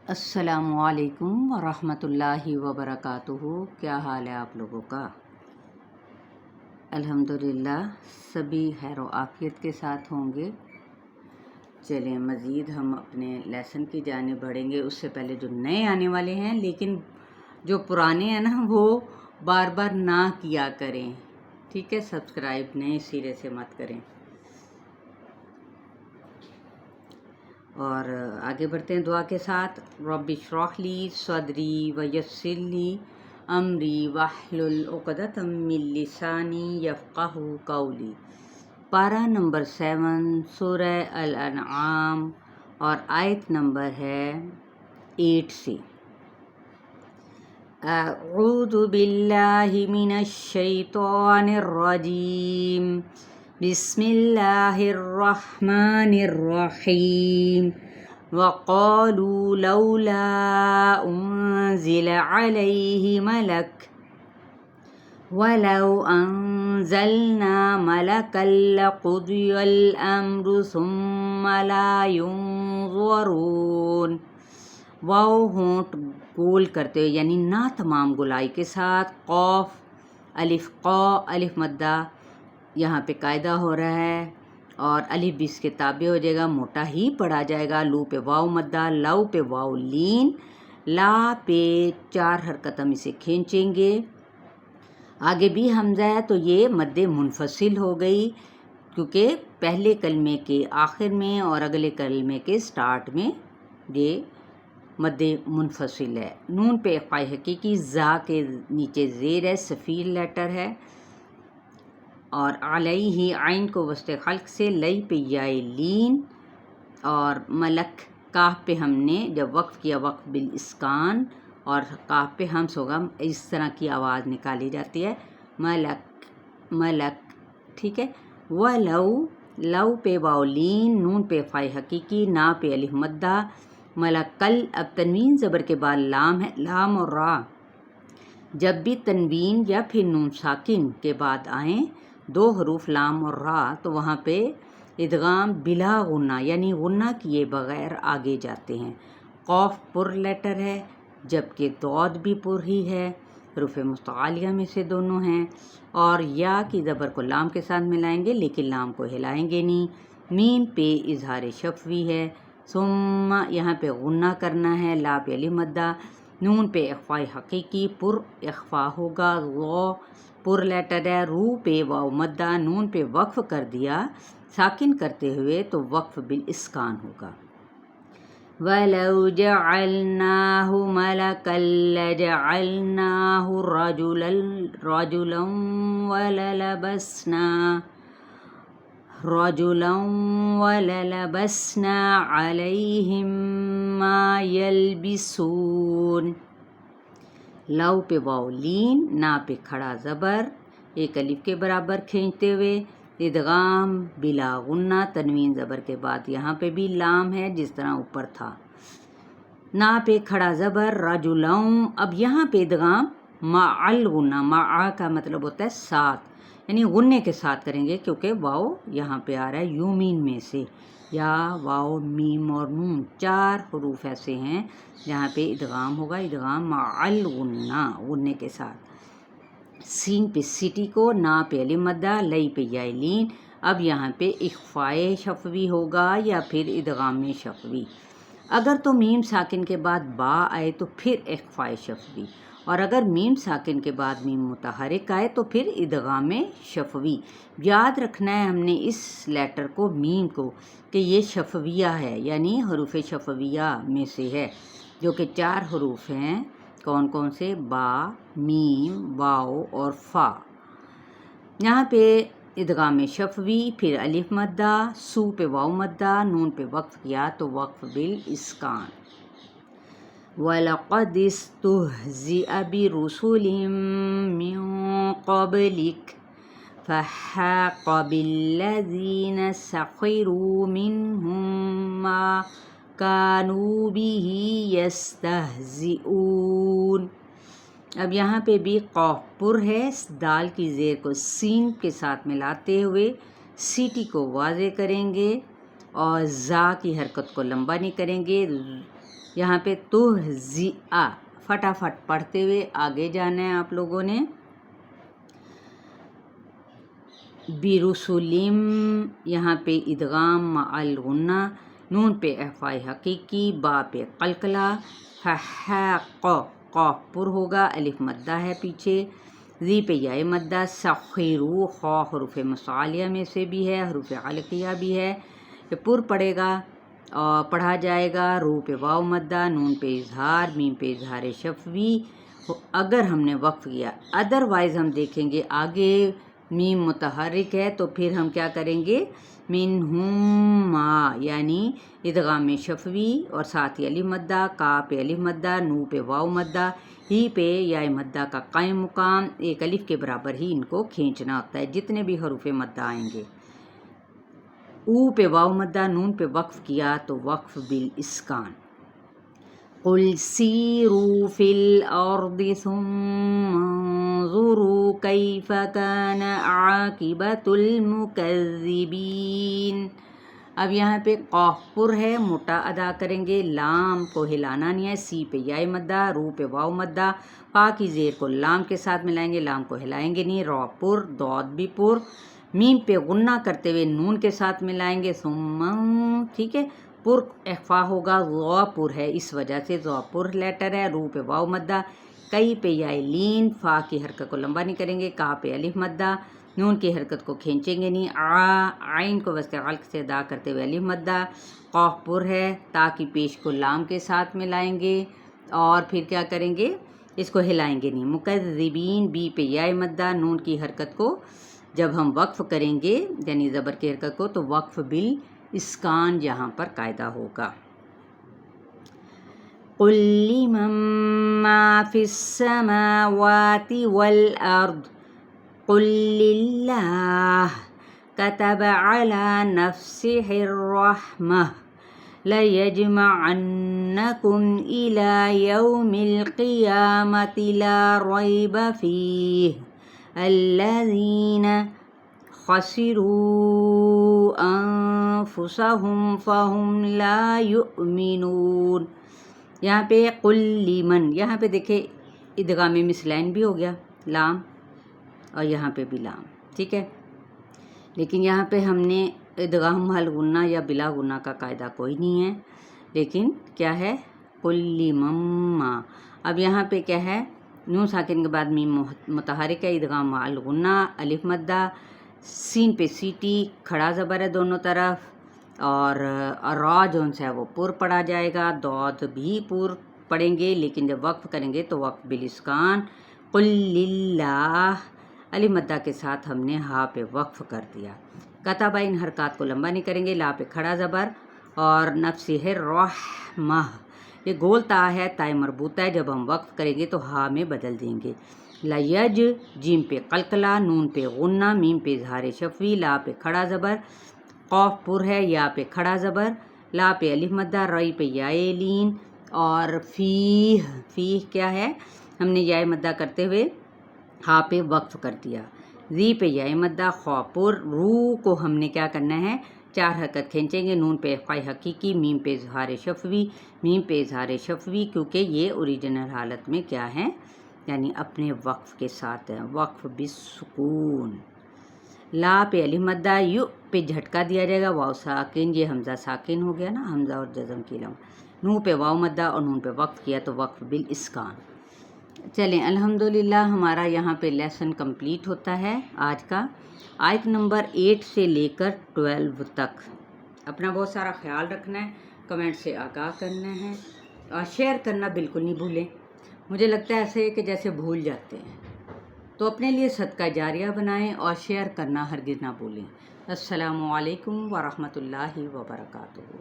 السلام علیکم ورحمۃ اللہ وبرکاتہ۔ کیا حال ہے آپ لوگوں کا؟ الحمدللہ سبھی خیر و عافیت کے ساتھ ہوں گے۔ چلیں مزید ہم اپنے لیسن کی جانب بڑھیں گے۔ اس سے پہلے جو نئے آنے والے ہیں لیکن جو پرانے ہیں نا وہ بار بار نہ کیا کریں، ٹھیک ہے؟ سبسکرائب نئے سرے سے مت کریں۔ اور آگے بڑھتے ہیں دعا کے ساتھ۔ رب اشرح لی صدری ویسر لی امری واحلل عقدۃ من لسانی یفقہوا قولی۔ پارہ نمبر 7 سورہ الانعام اور آیت نمبر ہے 8 سے۔ اعوذ باللہ من الشیطان الرجیم، بسم اللہ الرحمن الرحیم۔ وقالوا لولا انزل علیہ ملک ولو انزلنا ملکا لقضی الامر ثم لا ينظرون۔ واو ہونٹ گول کرتے ہوئے یعنی نہ تمام گولائی کے ساتھ، قوف الف قا الف مدہ یہاں پہ قاعدہ ہو رہا ہے اور الف بھی اس کے تابع ہو جائے گا، موٹا ہی پڑھا جائے گا۔ لو پہ واو مدہ، لو پہ واو لین، لا پہ 4 حرکت ہم اسے کھینچیں گے۔ آگے بھی حمزہ ہے تو یہ مد منفصل ہو گئی کیونکہ پہلے کلمے کے آخر میں اور اگلے کلمے کے سٹارٹ میں یہ مد منفصل ہے۔ نون پہ اخفاء حقیقی، زا کے نیچے زیر ہے، صفیر لیٹر ہے، اور علیہ عین کو وسط خلق سے، لئی پہ یائے لین، اور ملک کاف پہ ہم نے جب وقف کیا وقف بالاسکان اور کاف پہ ہمس ہوگا، اس طرح کی آواز نکالی جاتی ہے، ملک ملک، ٹھیک ہے۔ وَلَو لو پہ واو لین، نون پہ اخفاء حقیقی، نا پہ الف مدہ، ملکل اب تنوین زبر کے بعد لام ہے، لام اور را جب بھی تنوین یا پھر نون ساکن کے بعد آئیں 2 حروف لام اور را تو وہاں پہ ادغام بلا غنہ یعنی غنہ کیے بغیر آگے جاتے ہیں۔ قوف پر لیٹر ہے جبکہ ضاد بھی پر ہی ہے، حروف مستعلیہ میں سے دونوں ہیں، اور یا کی زبر کو لام کے ساتھ ملائیں گے لیکن لام کو ہلائیں گے نہیں۔ میم پہ اظہار شفوی ہے، ثم یہاں پہ غنہ کرنا ہے، لا پہ الف مدہ، نون پہ اخفاء حقیقی، پر اخفاء ہوگا، غو پر لیٹر ہے، رو پہ واو مدہ، نون پہ وقف کر دیا ساکن کرتے ہوئے تو وقف بالاسکان ہوگا۔ وَلَوْ جَعَلْنَاهُ مَلَكًا لَجَعَلْنَاهُ رَجُلًا وَلَلَبَسْنَا عَلَيْهِمْ مَا يَلْبِسُونَ۔ لو پہ واو لین، نا پہ کھڑا زبر ایک الف کے برابر کھینچتے ہوئے، ادغام بلا غنہ تنوین زبر کے بعد یہاں پہ بھی لام ہے جس طرح اوپر تھا، نا پہ کھڑا زبر رجلوں، اب یہاں پہ ادغام مع الغنہ، مع کا مطلب ہوتا ہے ساتھ، یعنی غنے کے ساتھ کریں گے کیونکہ واو یہاں پہ آ رہا ہے یومین میں سے، یا واو میم اور نون 4 حروف ایسے ہیں جہاں پہ ادغام ہوگا، ادغام مع الغنہ غنے کے ساتھ۔ سین پہ سٹی کو، نا پہ الف مدہ، لئی پہ یائے لین، اب یہاں پہ اخفاء شفوی ہوگا یا پھر ادغام شفوی۔ اگر تو میم ساکن کے بعد با آئے تو پھر اخفاء شفوی، اور اگر میم ساکن کے بعد میم متحرک آئے تو پھر ادغام شفوی۔ یاد رکھنا ہے ہم نے اس لیٹر کو، میم کو، کہ یہ شفویہ ہے یعنی حروف شفویہ میں سے ہے جو کہ 4 حروف ہیں، کون کون سے؟ با، میم، واو اور فا۔ یہاں پہ ادغام شفوی، پھر الف مدہ، سو پہ واو مدہ، نون پہ وقف کیا تو وقف بالاسکان۔ وَلَقَدِ اسْتُهْزِئَ بِرُسُلٍ مِّن قَبْلِكَ فَحَاقَ بِالَّذِينَ سَخِرُوا مِنْهُم مَّا كَانُوا بِهِ يَسْتَهْزِئُونَ۔ اب یہاں پہ بھی قوف پر ہے، دال کی زیر کو سین کے ساتھ ملاتے ہوئے سیٹی کو واضح کریں گے اور زا کی حرکت کو لمبا نہیں کریں گے، यहाँ पे तुहज़िआ फटाफट पढ़ते हुए आगे जाना है आप लोगों ने। बिरुसुलिम यहाँ पे इदगाम मअल गुन्ना, नून पे इख्फ़ाए हकीकी, बा पे कलकला, क़ाफ पुर होगा, अलिफ मद्दा है पीछे, ज़ी पे याए मद्दा, सखिरू खा हरूफ मुसालिया में से भी है, हरूफ अलकिया भी है, ये पुर पड़ेगा और पढ़ा जाएगा। रू पे वाव मद्दा, नून पे इजहार, मीम पे इजहार शफवी अगर हमने वक्फ किया। अदरवाइज़ हम देखेंगे आगे मीम मुतहर्रिक है तो फिर हम क्या करेंगे, मिनहुम्मा यानी इदगाम में शफवी और साथ ही अलिफ मद्दा, का पे अलिफ मद्दा, नू पे वाव मद्दा, ही पे या मद्दा का कायम मुकाम, एक अलिफ के बराबर ही इनको खींचना होता है जितने भी हरूफ मद्दा आएंगे। ऊ पे वाव मद्दा, नून पे वक्फ किया तो वक्फ बिल इस्कान। कुल सीरू फिल अर्दि सुम्मा ज़ुरू कैफ़ कान आकिबतुल मुकज़्ज़िबीन। अब यहाँ पे क़ाफ पुर है, मोटा अदा करेंगे, लाम को हिलाना नहीं है, सी पे याए मद्दा, रू पे वाव मद्दा, पा की ज़ेर को लाम के साथ मिलाएंगे, लाम को हिलाएंगे नहीं, रॉ पुर, दौद भी पुर, मीम पे गुन्ना करते हुए नून के साथ मिलाएंगे, सुम्मा, ठीक है, पुर इख्फा होगा, ज़ौ पुर है इस वजह से ज़ौ पुर लेटर है, रू पे वाव मद्दा, कई पे याए लीन, फा की हरकत को लंबा नहीं करेंगे, का पे अलिफ मद्दा, नून की हरकत को खींचेंगे नहीं, आइन को वस्ते ग़ल्क़ से अदा करते हुए अलिफ मद्दा, क़ाफ पुर है, ता की पेश को लाम के साथ मिलाएंगे और फिर क्या करेंगे, इसको हिलाएंगे नहीं, मुकज़्ज़िबीन, बी पे याए मद्दा, नून की हरकत को जब हम वक्फ करेंगे यानी ज़बर की हरकत को तो वक्फ बिल इस्कान यहाँ पर कायदा होगा। कुल लिमन मा फिस्समावाति वल अर्द कुल लिल्लाह कतब अला नफ्सिहिर रहमह लयजमअन्नकुम इला यौमिल क़ियामति ला रैब फ़ीह अल्लज़ीन खसिरू अनफुसहुम फ़हुम ला युमिनून। यहाँ पे कुल लीमन, यहाँ पे देखे इदगाम में मिसलाइन भी हो गया लाम और यहाँ पे भी लाम, ठीक है, लेकिन यहाँ पे हमने इदगाम हल गुन्ना या बिला गुन्ना का कायदा कोई नहीं है, लेकिन क्या है कुल लीमम्मा। अब यहाँ पे क्या है, नून साकिन के बाद मीम मुतहरिक है, इदगाम हल गुन्ना, अलिफ मद्दा, सीन पे सीटी, खड़ा ज़बर है दोनों तरफ और रा जोन सा है वो पुर पढ़ा जाएगा, दौद भी पुर पढ़ेंगे, लेकिन जब वक्फ करेंगे तो वक्फ बिल इस्कान। कुल लिल्लाह अलिफ मद्दा के साथ हमने हा पे वक्फ कर दिया। कतबा इन हरकत को लंबा नहीं करेंगे, ला पे खड़ा ज़बर और नफ्सिहिर रहमह, ये गोल ता है, ताए मरबूता है, जब हम वक्फ करेंगे तो हा में बदल देंगे। लयज जीम पे कलकला, नून पे गुन्ना, मीम पे इजहार शफवी, ला पे खड़ा ज़बर, क़ाफ पुर है, या पे खड़ा ज़बर, ला पे अलिफ मद्दा, रई पे याए लीन और फ़ीह क्या है, हमने याए मद्दा करते हुए हा पे वक्फ कर दिया, ज़ी पे याए मद्दा, ख़ा पुर, रू को हमने क्या करना है, चार हरकत खींचेंगे, नून पे इख्फ़ाए हकीकी, मीम पे इजहार शफवी, मीम पे इजहार शफवी क्योंकि ये ओरिजिनल हालत में क्या है यानी अपने वक्फ के साथ है, वक्फ बिस्सुकून। ला पे अलिफ मद्दा, यू पे झटका दिया जाएगा, वाव साकिन, ये हमज़ा साकिन हो गया ना, हमज़ा और जज़म की लम, नू पे वाव मद्दा और नून पे वक्फ किया तो वक्फ बिल इस्कान। चलें अल्हम्दुलिल्लाह हमारा यहाँ पे लेसन कंप्लीट होता है आज का, आयत नंबर 8 से लेकर 12 तक। अपना बहुत सारा ख्याल रखना है, कमेंट से आगाह करना है और शेयर करना बिल्कुल नहीं भूलें। मुझे लगता है ऐसे कि जैसे भूल जाते हैं, तो अपने लिए सदका जारिया बनाएं और शेयर करना हरगिज़ ना भूलें। अस्सलामु अलैकुम व रहमतुल्लाहि व बरकातुहू।